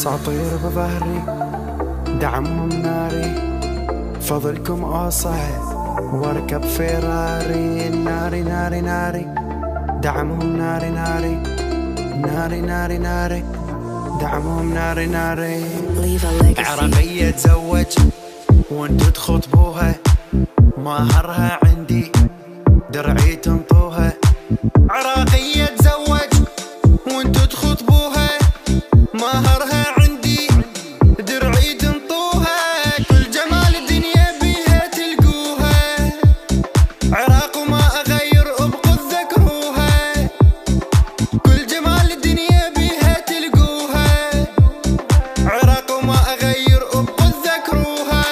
اساطير بظهري دعمهم ناري، فضلكم اوصل واركب فيراري. ناري ناري ناري دعمهم ناري ناري ناري ناري ناري دعمهم ناري ناري. عراقية تزوج وانتو تخطبوها، مهرها عندي درعي تنطوها. عراقية تزوج وانتو تخطبوها، مهرها عندي درعي تنطوها. كل جمال الدنيا بيها تلقوها، عراق وما اغير ابقوا تذكروها. كل جمال الدنيا بيها تلقوها، عراق وما اغير ابقوا تذكروها.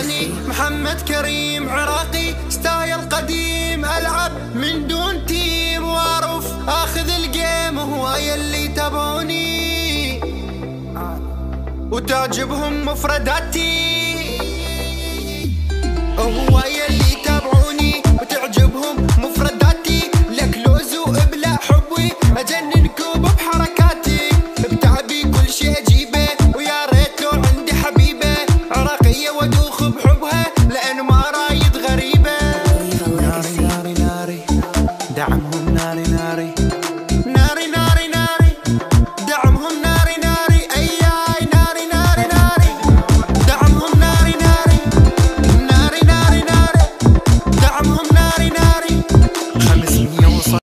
اني محمد كريم عراقي ستايل قديم، العب من دون تيم واعرف اخذ الجيم. هواية اللي تبعوني وتعجبهم مفرداتي، هواية اللي تابعوني وتعجبهم مفرداتي.